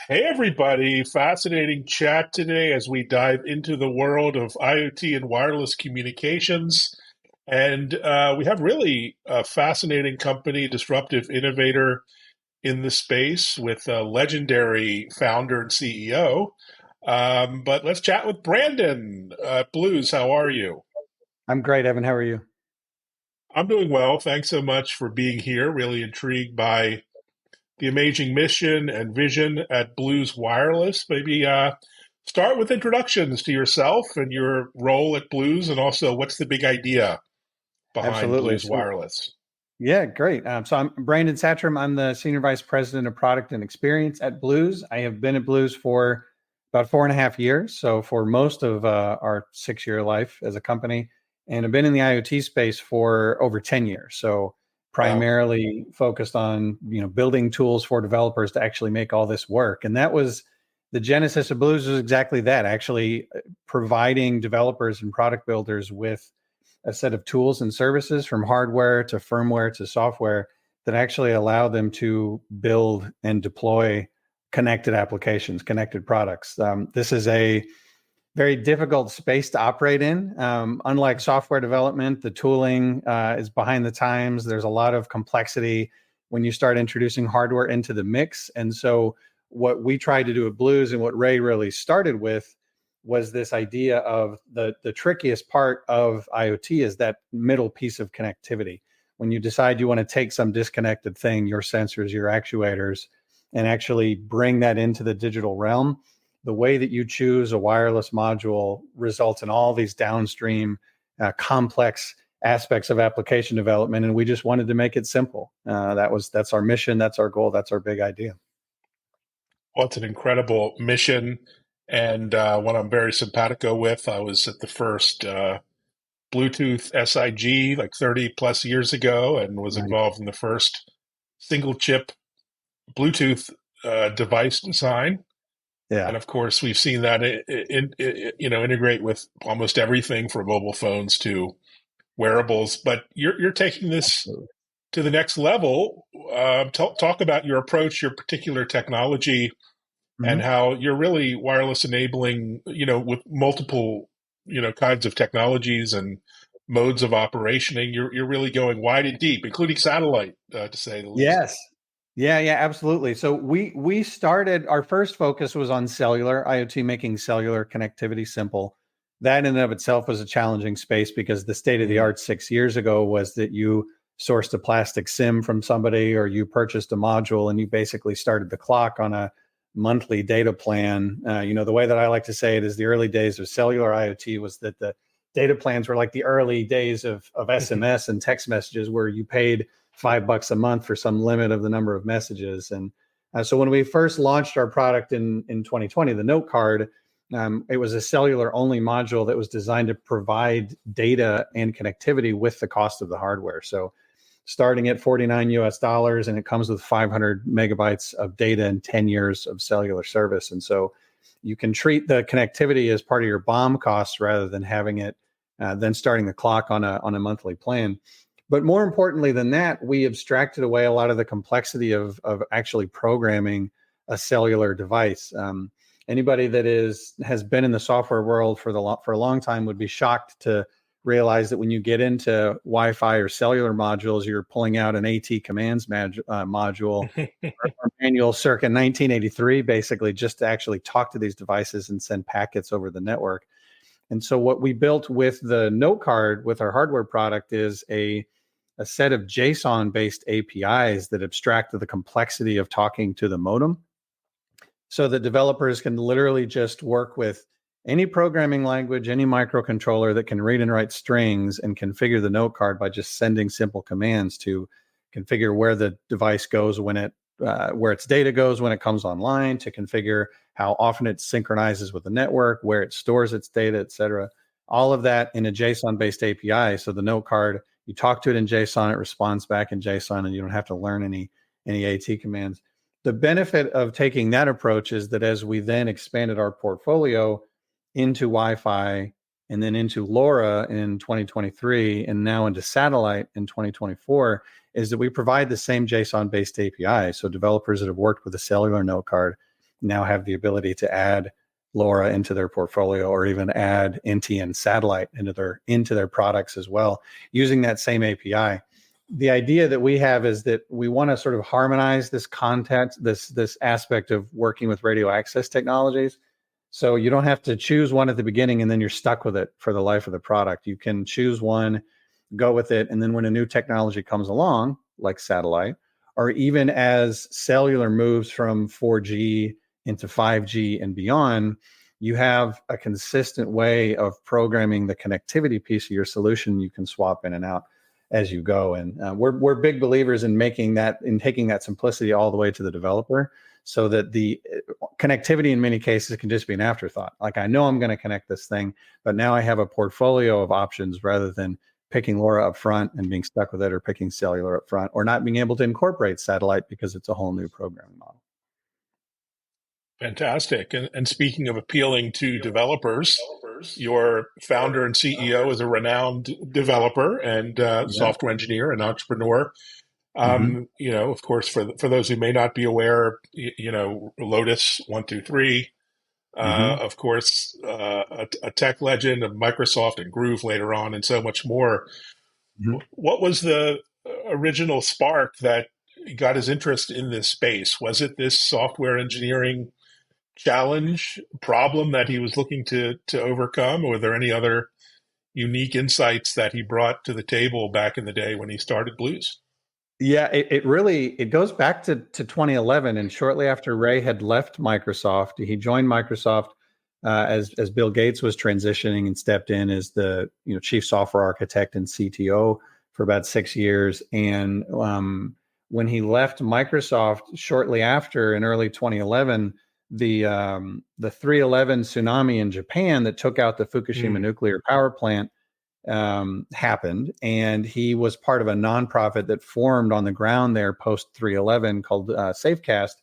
Hey, everybody. Fascinating chat today as we dive into the world of IoT and wireless communications. And we have really a fascinating company, disruptive innovator in the space with a legendary founder and CEO. But let's chat with Brandon Blues. How are you? I'm great, Evan. How are you? I'm doing well. Thanks so much for being here. Really intrigued by the amazing mission and vision at Blues Wireless. Maybe start with introductions to yourself and your role at Blues, and also what's the big idea behind Absolutely. Blues So, Wireless? yeah, great. So I'm Brandon Satram. I'm the Senior Vice President of Product and Experience at Blues. I have been at Blues for about 4.5 years. So for most of our 6-year life as a company, and I've been in the IoT space for over 10 years. So Wow. primarily focused on, building tools for developers to actually make all this work. And that was the genesis of Blues was exactly that, actually providing developers and product builders with a set of tools and services from hardware to firmware to software that actually allow them to build and deploy connected applications, connected products. This is a very difficult space to operate in. Unlike software development, the tooling is behind the times. There's a lot of complexity when you start introducing hardware into the mix. And so, what we tried to do at Blues and what Ray really started with was this idea of the trickiest part of IoT is that middle piece of connectivity. When you decide you want to take some disconnected thing, your sensors, your actuators, and actually bring that into the digital realm, the way that you choose a wireless module results in all these downstream complex aspects of application development. And we just wanted to make it simple. That's our mission. That's our goal. That's our big idea. Well, it's an incredible mission, and one I'm very simpatico with. I was at the first Bluetooth SIG like 30 plus years ago and was Nice. involved in the first single chip Bluetooth device design. Yeah. And of course, we've seen that integrate with almost everything from mobile phones to wearables. But you're taking this Absolutely. to the next level. Talk about your approach, your particular technology, and Mhm. how you're really wireless enabling. With multiple kinds of technologies and modes of operationing. You're really going wide and deep, including satellite, to say the least. Yes. Yeah, absolutely. So we started our first focus was on cellular IoT, making cellular connectivity simple. That in and of itself was a challenging space because the state of the Mm. art 6 years ago was that you sourced a plastic SIM from somebody or you purchased a module and you basically started the clock on a monthly data plan. The way that I like to say it is the early days of cellular IoT was that the data plans were like the early days of SMS and text messages where you paid $5 a month for some limit of the number of messages. And so when we first launched our product in 2020, the Note Card, it was a cellular only module that was designed to provide data and connectivity with the cost of the hardware. So starting at $49 and it comes with 500 megabytes of data and 10 years of cellular service. And so you can treat the connectivity as part of your BOM costs rather than having it then starting the clock on a monthly plan. But more importantly than that, we abstracted away a lot of the complexity of actually programming a cellular device. Anybody that has been in the software world for a long time would be shocked to realize that when you get into Wi-Fi or cellular modules, you're pulling out an AT commands module or manual circa 1983, basically just to actually talk to these devices and send packets over the network. And so what we built with the Note Card with our hardware product is a set of JSON-based APIs that abstract the complexity of talking to the modem so that developers can literally just work with any programming language, any microcontroller that can read and write strings and configure the Note Card by just sending simple commands to configure where the device goes where its data goes when it comes online, to configure how often it synchronizes with the network, where it stores its data, et cetera. All of that in a JSON-based API. So the Note Card, you talk to it in JSON, it responds back in JSON, and you don't have to learn any AT commands. The benefit of taking that approach is that as we then expanded our portfolio into Wi-Fi and then into LoRa in 2023 and now into satellite in 2024, is that we provide the same JSON-based API. So developers that have worked with a cellular Note Card, now have the ability to add LoRa into their portfolio, or even add NTN satellite into their products as well, using that same API. The idea that we have is that we want to sort of harmonize this context, this aspect of working with radio access technologies. So you don't have to choose one at the beginning and then you're stuck with it for the life of the product. You can choose one, go with it, and then when a new technology comes along, like satellite, or even as cellular moves from 4G into 5G and beyond, you have a consistent way of programming the connectivity piece of your solution. You can swap in and out as you go. And we're big believers in taking that simplicity all the way to the developer, so that the connectivity in many cases can just be an afterthought. Like, I know I'm going to connect this thing, but now I have a portfolio of options rather than picking LoRa up front and being stuck with it, or picking cellular up front, or not being able to incorporate satellite because it's a whole new programming model. Fantastic. And speaking of appealing to developers, your founder and CEO is a renowned developer and software engineer and entrepreneur. Of course, for those who may not be aware, Lotus 123, of course, a tech legend of Microsoft and Groove later on, and so much more. What was the original spark that got his interest in this space? Was it this software engineering challenge, problem that he was looking to overcome? Or were there any other unique insights that he brought to the table back in the day when he started Blues? Yeah, it goes back to 2011, and shortly after Ray had left Microsoft, he joined Microsoft as Bill Gates was transitioning, and stepped in as the chief software architect and CTO for about 6 years. And when he left Microsoft shortly after, in early 2011, the 311 tsunami in Japan that took out the Fukushima nuclear power plant happened, and he was part of a nonprofit that formed on the ground there post 311 called Safecast,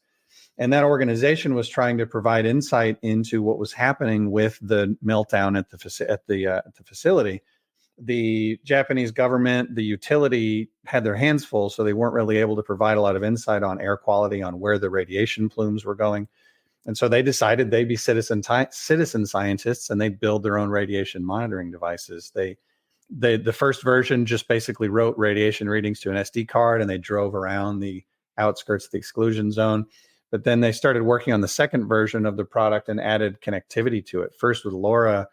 and that organization was trying to provide insight into what was happening with the meltdown at the facility. The Japanese government, the utility, had their hands full, so they weren't really able to provide a lot of insight on air quality, on where the radiation plumes were going. And so they decided they'd be citizen scientists, and they'd build their own radiation monitoring devices. The first version just basically wrote radiation readings to an SD card, and they drove around the outskirts of the exclusion zone. But then they started working on the second version of the product and added connectivity to it, first with LoRa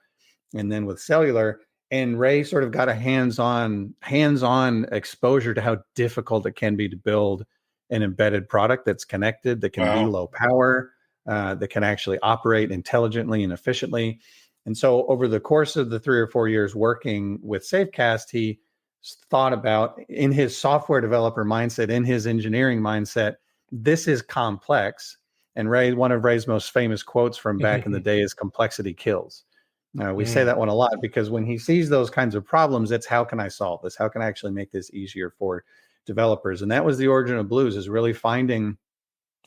and then with cellular. And Ray sort of got a hands-on exposure to how difficult it can be to build an embedded product that's connected, that can be low power, that can actually operate intelligently and efficiently. And so over the course of the 3 or 4 years working with Safecast, he thought about, in his software developer mindset, in his engineering mindset, this is complex. And one of Ray's most famous quotes from back in the day is, "Complexity kills." We say that one a lot, because when he sees those kinds of problems, it's, how can I solve this? How can I actually make this easier for developers? And that was the origin of Blues, is really finding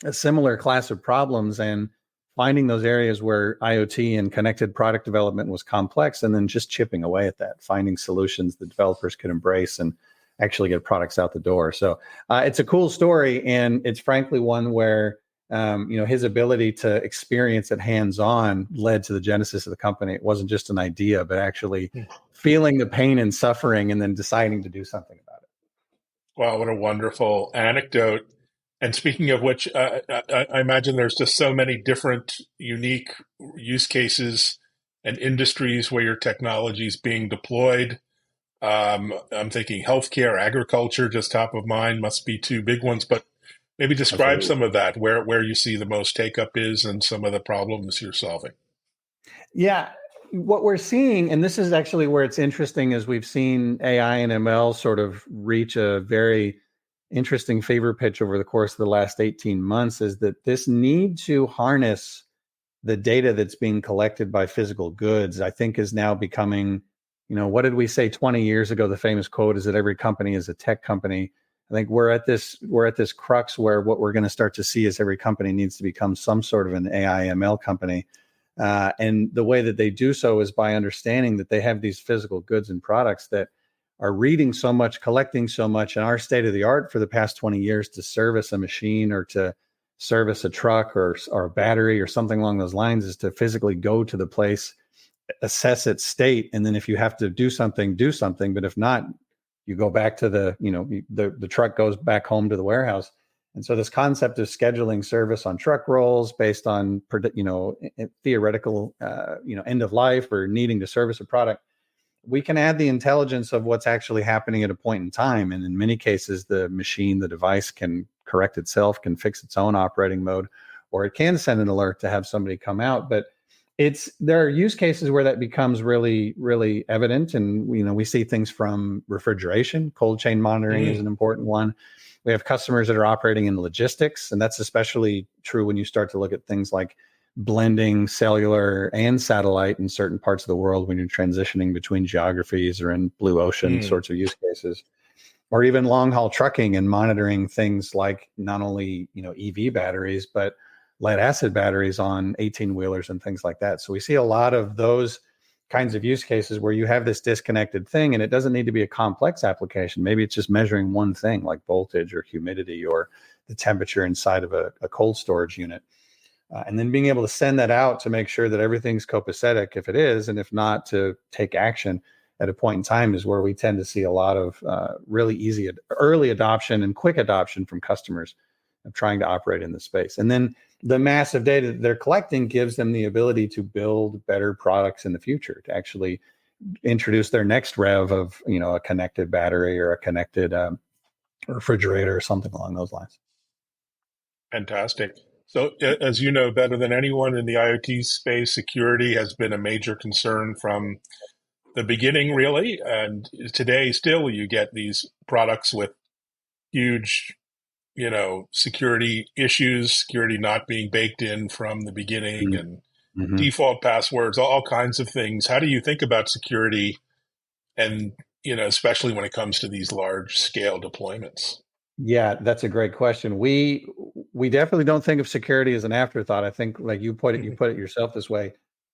a similar class of problems and finding those areas where IoT and connected product development was complex, and then just chipping away at that, finding solutions that developers could embrace and actually get products out the door. So it's a cool story, and it's frankly one where his ability to experience it hands-on led to the genesis of the company. It wasn't just an idea, but actually feeling the pain and suffering and then deciding to do something about it. Wow, what a wonderful anecdote. And speaking of which, I imagine there's just so many different unique use cases and industries where your technology is being deployed. I'm thinking healthcare, agriculture, just top of mind, must be two big ones. But maybe describe Absolutely. some of that, where you see the most take-up is, and some of the problems you're solving. Yeah, what we're seeing, and this is actually where it's interesting, is we've seen AI and ML sort of reach a very interesting fever pitch over the course of the last 18 months, is that this need to harness the data that's being collected by physical goods, I think, is now becoming, what did we say 20 years ago? The famous quote is that every company is a tech company. I think we're at this crux where what we're going to start to see is every company needs to become some sort of an AI ML company. And the way that they do so is by understanding that they have these physical goods and products that are reading so much, collecting so much, and our state of the art for the past 20 years to service a machine or to service a truck or a battery or something along those lines is to physically go to the place, assess its state, and then if you have to do something, do something. But if not, you go back to the truck goes back home to the warehouse. And so this concept of scheduling service on truck rolls based on theoretical end of life or needing to service a product, we can add the intelligence of what's actually happening at a point in time. And in many cases, the machine, the device can correct itself, can fix its own operating mode, or it can send an alert to have somebody come out. But there are use cases where that becomes really, really evident. And, we see things from refrigeration, cold chain monitoring is an important one. We have customers that are operating in logistics, and that's especially true when you start to look at things like blending cellular and satellite in certain parts of the world when you're transitioning between geographies or in blue ocean sorts of use cases, or even long haul trucking and monitoring things like not only, EV batteries, but lead acid batteries on 18 wheelers and things like that. So we see a lot of those kinds of use cases where you have this disconnected thing, and it doesn't need to be a complex application. Maybe it's just measuring one thing like voltage or humidity or the temperature inside of a cold storage unit. And then being able to send that out to make sure that everything's copacetic if it is, and if not, to take action at a point in time is where we tend to see a lot of really easy early adoption and quick adoption from customers of trying to operate in this space. And then the massive data that they're collecting gives them the ability to build better products in the future, to actually introduce their next rev of, a connected battery or a connected refrigerator or something along those lines. Fantastic. So, as you know better than anyone in the IoT space, security has been a major concern from the beginning, really. And today, still, you get these products with huge, security issues, security not being baked in from the beginning, and default passwords, all kinds of things. How do you think about security, and especially when it comes to these large scale deployments? Yeah, that's a great question. We definitely don't think of security as an afterthought. I think, like you put it yourself this way.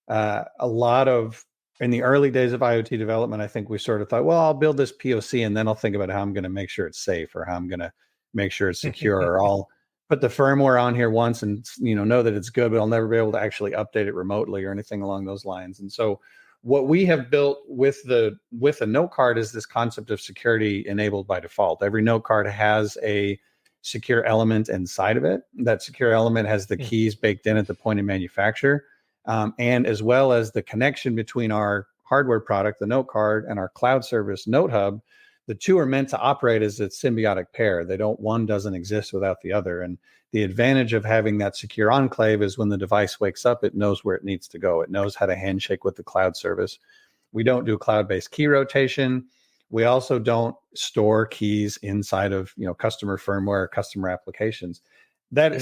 A lot of in the early days of IoT development, I think we sort of thought, well, I'll build this POC and then I'll think about how I'm going to make sure it's safe, or how I'm going to make sure it's secure, or I'll put the firmware on here once and know that it's good, but I'll never be able to actually update it remotely or anything along those lines. And so what we have built with a note card is this concept of security enabled by default. Every note card has a secure element inside of it. That secure element has the keys baked in at the point of manufacture, and as well as the connection between our hardware product, the note card, and our cloud service Note Hub. The two are meant to operate as a symbiotic pair. One doesn't exist without the other. And the advantage of having that secure enclave is when the device wakes up, it knows where it needs to go. It knows how to handshake with the cloud service. We don't do cloud-based key rotation. We also don't store keys inside of customer firmware, customer applications. That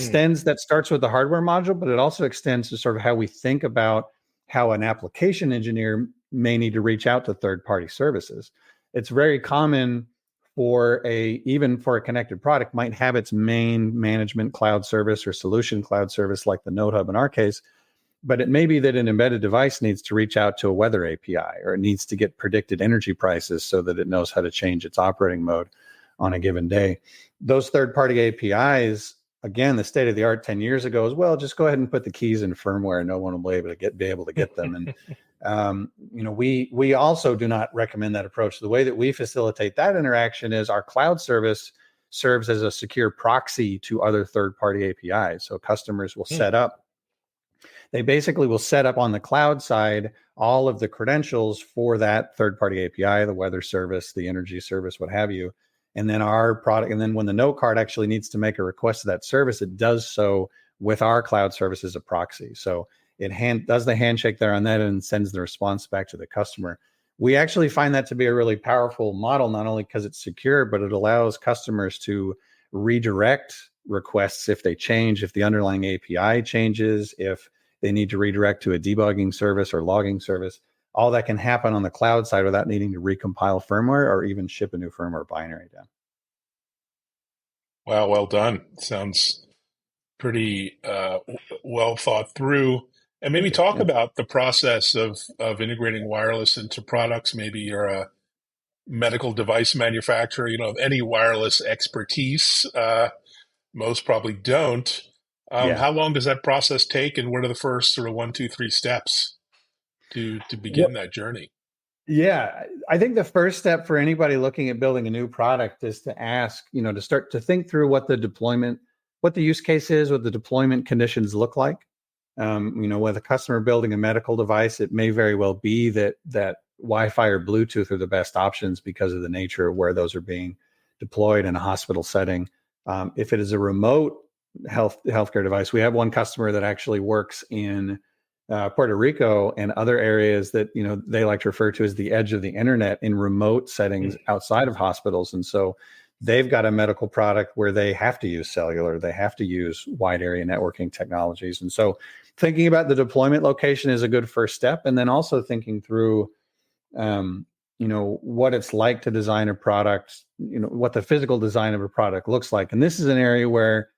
starts with the hardware module, but it also extends to sort of how we think about how an application engineer may need to reach out to third-party services. It's very common even for a connected product might have its main management cloud service or solution cloud service, like the Note Hub in our case. But it may be that an embedded device needs to reach out to a weather API, or it needs to get predicted energy prices so that it knows how to change its operating mode on a given day. Those third-party APIs, again, the state of the art 10 years ago is, well, just go ahead and put the keys in firmware and no one will be able to get them. And we also do not recommend that approach. The way that we facilitate that interaction is our cloud service serves as a secure proxy to other third-party APIs. So customers will set up on the cloud side all of the credentials for that third-party API, the weather service, the energy service, what have you. And then our product, and then when the note card actually needs to make a request to that service, it does so with our cloud service as a proxy. So it does the handshake there on that and sends the response back to the customer. We actually find that to be a really powerful model, not only because it's secure, but it allows customers to redirect requests if they change, if the underlying API changes, if they need to redirect to a debugging service or logging service. All that can happen on the cloud side without needing to recompile firmware or even ship a new firmware binary down. Wow, well done. Sounds pretty well thought through. And maybe talk about the process of integrating wireless into products. Maybe you're a medical device manufacturer, of any wireless expertise. Most probably don't. Yeah. How long does that process take, and what are the first sort of 1, 2, 3 steps to Well, begin that journey? yeah, I think the first step for anybody looking at building a new product is to ask, to start to think through what what the use case is, what the deployment conditions look like. With a customer building a medical device, it may very well be that Wi-Fi or Bluetooth are the best options because of the nature of where those are being deployed in a hospital setting. If it is a remote healthcare device, we have one customer that actually works in Puerto Rico and other areas that they like to refer to as the edge of the internet in remote settings outside of hospitals. And so they've got a medical product where they have to use cellular, they have to use wide area networking technologies. And so thinking about the deployment location is a good first step. And then also thinking through, what it's like to design a product, what the physical design of a product looks like. And this is an area where,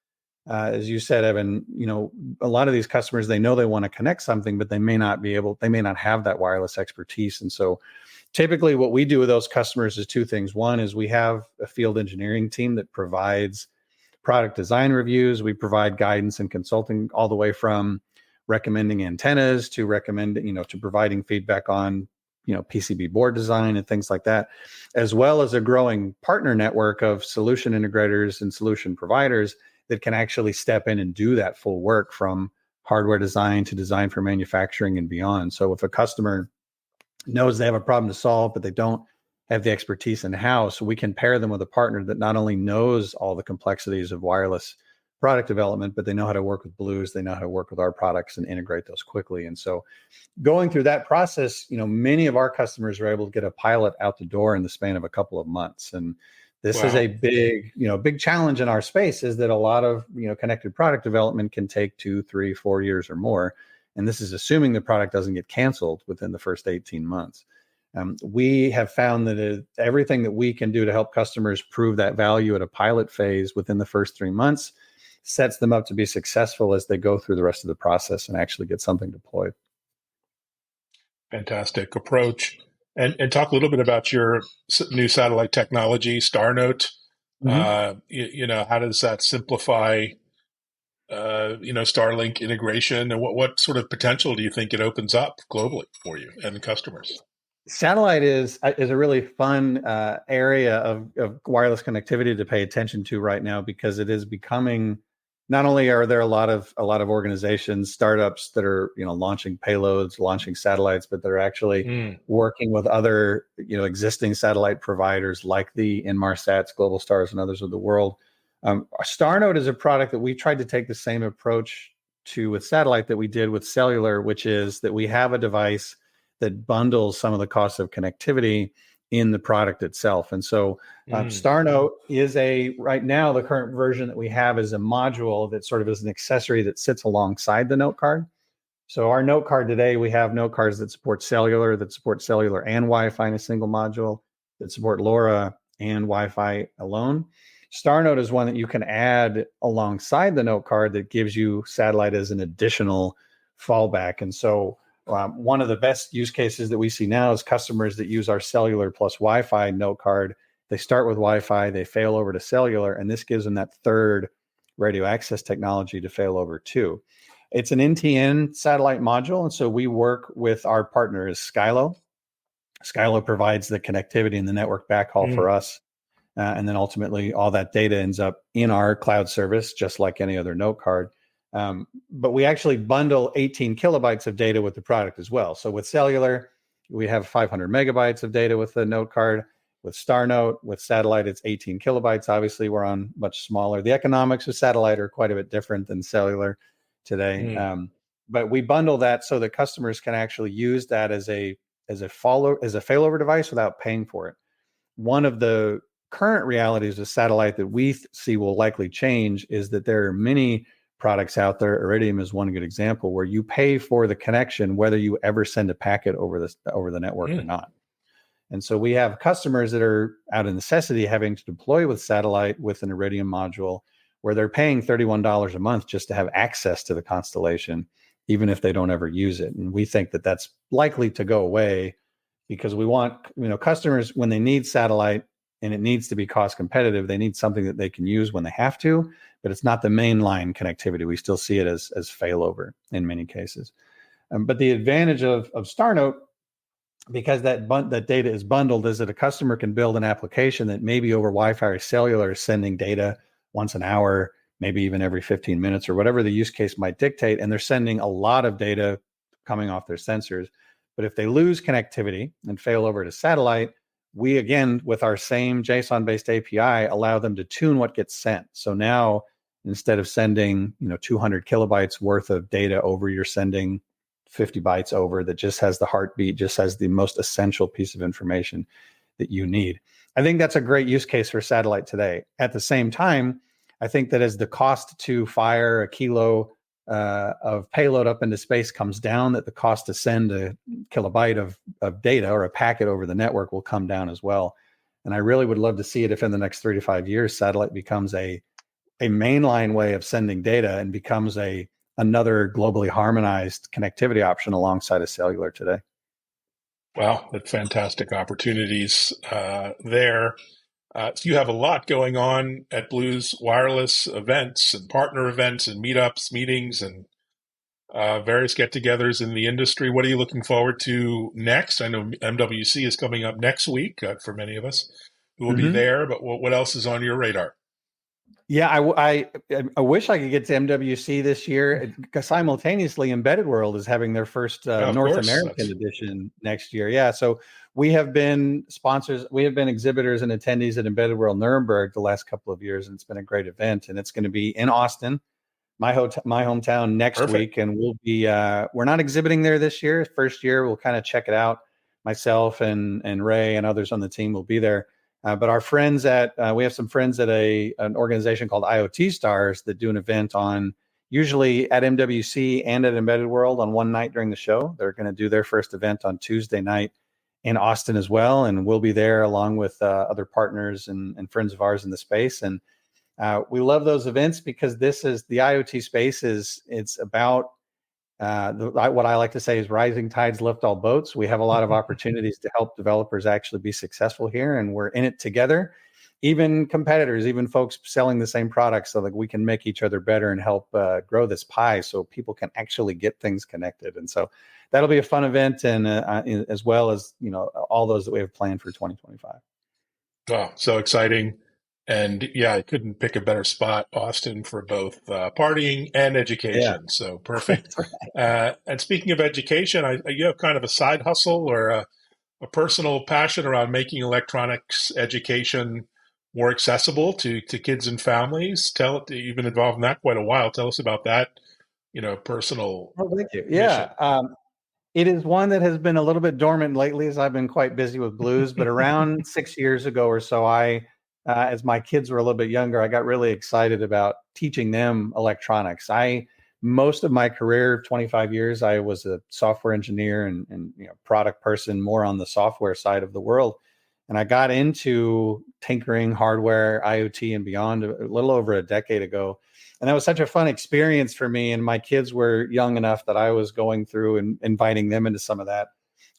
as you said, Evan, a lot of these customers, they know they want to connect something, but they may not have that wireless expertise. And so typically what we do with those customers is two things. One is we have a field engineering team that provides product design reviews. We provide guidance and consulting all the way from recommending antennas to to providing feedback on, PCB board design and things like that, as well as a growing partner network of solution integrators and solution providers that can actually step in and do that full work from hardware design to design for manufacturing and beyond. So if a customer knows they have a problem to solve, but they don't have the expertise in-house, we can pair them with a partner that not only knows all the complexities of wireless product development, but they know how to work with Blues, they know how to work with our products and integrate those quickly. And so going through that process, many of our customers are able to get a pilot out the door in the span of a couple of months. And this is a big challenge in our space, is that a lot of, connected product development can take 2, 3, 4 years or more. And this is assuming the product doesn't get canceled within the first 18 months. We have found that everything that we can do to help customers prove that value at a pilot phase within the first 3 months sets them up to be successful as they go through the rest of the process and actually get something deployed. Fantastic approach. And talk a little bit about your new satellite technology, StarNote. Mm-hmm. How does that simplify, Starlink integration, and what sort of potential do you think it opens up globally for you and the customers? Satellite is a really fun area of wireless connectivity to pay attention to right now, because it is becoming. Not only are there a lot of organizations, startups that are launching payloads, launching satellites, but they're actually working with other existing satellite providers like the Inmarsats, Globalstars, and others of the world. StarNote is a product that we tried to take the same approach to with satellite that we did with cellular, which is that we have a device that bundles some of the costs of connectivity in the product itself. And so StarNote is right now, the current version that we have is a module that sort of is an accessory that sits alongside the note card. So our note card today, we have note cards that support cellular and Wi-Fi in a single module, that support LoRa and Wi-Fi alone. StarNote is one that you can add alongside the note card that gives you satellite as an additional fallback. And so one of the best use cases that we see now is customers that use our cellular plus Wi-Fi note card. They start with Wi-Fi, they fail over to cellular, and this gives them that third radio access technology to fail over to. It's an NTN satellite module, and so we work with our partner is Skylo. Skylo provides the connectivity and the network backhaul for us, and then ultimately all that data ends up in our cloud service, just like any other note card. But we actually bundle 18 kilobytes of data with the product as well. So with cellular, we have 500 megabytes of data with the note card. With StarNote, with satellite, it's 18 kilobytes. Obviously, we're on much smaller. The economics of satellite are quite a bit different than cellular today. But we bundle that so that customers can actually use that as a failover device without paying for it. One of the current realities of satellite that we see will likely change is that there are many products out there. Iridium is one good example where you pay for the connection whether you ever send a packet over the network or not. And so we have customers that are out of necessity having to deploy with satellite with an Iridium module where they're paying $31 a month just to have access to the constellation, even if they don't ever use it. And we think that that's likely to go away, because we want customers, when they need satellite, and it needs to be cost competitive. They need something that they can use when they have to, but it's not the mainline connectivity. We still see it as failover in many cases. But the advantage of Starnote, because that data is bundled, is that a customer can build an application that maybe over Wi-Fi or cellular is sending data once an hour, maybe even every 15 minutes or whatever the use case might dictate. And they're sending a lot of data coming off their sensors. But if they lose connectivity and fail over to satellite, we, again, with our same JSON-based API, allow them to tune what gets sent. So now, instead of sending 200 kilobytes worth of data over, you're sending 50 bytes over that just has the heartbeat, just has the most essential piece of information that you need. I think that's a great use case for satellite today. At the same time, I think that as the cost to fire a kilo of payload up into space comes down, that the cost to send a kilobyte of data or a packet over the network will come down as well. And I really would love to see it if in the next 3 to 5 years, satellite becomes a mainline way of sending data and becomes another globally harmonized connectivity option alongside of cellular today. Wow, that's fantastic opportunities there. So you have a lot going on at Blues Wireless, events and partner events and meetups, meetings, and various get-togethers in the industry. What are you looking forward to next? I know MWC is coming up next week for many of us who will be there, but what else is on your radar? Yeah, I wish I could get to MWC this year, because simultaneously Embedded World is having their first North American edition next year. Yeah, so we have been sponsors, we have been exhibitors and attendees at Embedded World Nuremberg the last couple of years, and it's been a great event. And it's going to be in Austin, my hometown, next week. And we'll be we're not exhibiting there this year. First year, we'll kind of check it out. Myself and Ray and others on the team will be there. But our friends we have some friends at an organization called IoT Stars that do an event usually at MWC and at Embedded World on one night during the show. They're going to do their first event on Tuesday night in Austin as well. And we'll be there along with other partners and friends of ours in the space. And we love those events because this is the IoT space it's about what I like to say is rising tides lift all boats. We have a lot of opportunities to help developers actually be successful here, and we're in it together. Even competitors, even folks selling the same products, so that we can make each other better and help grow this pie so people can actually get things connected. And so that'll be a fun event, and as well as all those that we have planned for 2025. Oh, so exciting. And yeah, I couldn't pick a better spot, Austin, for both partying and education. Yeah. So perfect. Right. And speaking of education, you have kind of a side hustle or a personal passion around making electronics education more accessible to kids and families. You've been involved in that quite a while. Tell us about that, personal. Oh, thank you. Yeah. It is one that has been a little bit dormant lately, as I've been quite busy with Blues. But around 6 years ago or so, as my kids were a little bit younger, I got really excited about teaching them electronics. Most of my career, 25 years, I was a software engineer and product person, more on the software side of the world. And I got into tinkering, hardware, IoT, and beyond a little over a decade ago. And that was such a fun experience for me. And my kids were young enough that I was going through and inviting them into some of that.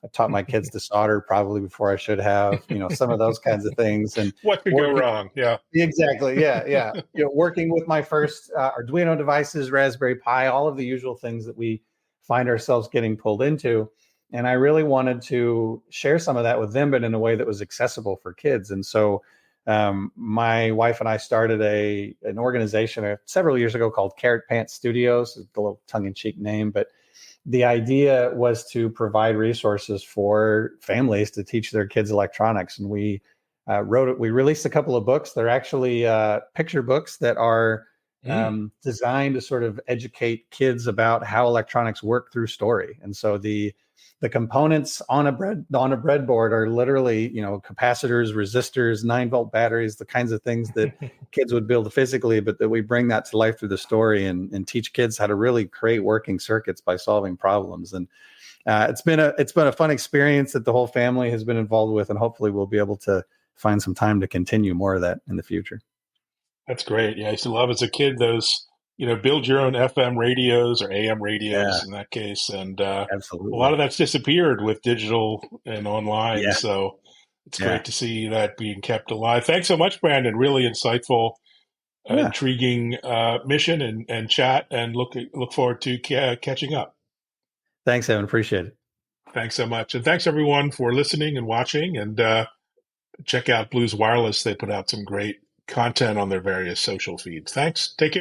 I taught my kids to solder probably before I should have, some of those kinds of things. And what could go wrong? Yeah, exactly. Yeah. Working with my first Arduino devices, Raspberry Pi, all of the usual things that we find ourselves getting pulled into. And I really wanted to share some of that with them, but in a way that was accessible for kids. And so my wife and I started an organization several years ago called Carrot Pants Studios. It's a little tongue-in-cheek name, but the idea was to provide resources for families to teach their kids electronics. And we released a couple of books. They're actually picture books that are designed to sort of educate kids about how electronics work through story. And so the components on a breadboard are literally, capacitors, resistors, 9-volt batteries, the kinds of things that kids would build physically, but that we bring that to life through the story and teach kids how to really create working circuits by solving problems. And it's been a fun experience that the whole family has been involved with, and hopefully we'll be able to find some time to continue more of that in the future. That's great. Yeah, I used to love as a kid those, build your own FM radios or AM radios in that case. And absolutely, a lot of that's disappeared with digital and online. Yeah. So It's Yeah. great to see that being kept alive. Thanks so much, Brandon. Really insightful, Yeah. intriguing mission and chat, and look forward to catching up. Thanks, Evan. Appreciate it. Thanks so much. And thanks everyone for listening and watching, and check out Blues Wireless. They put out some great content on their various social feeds. Thanks. Take care.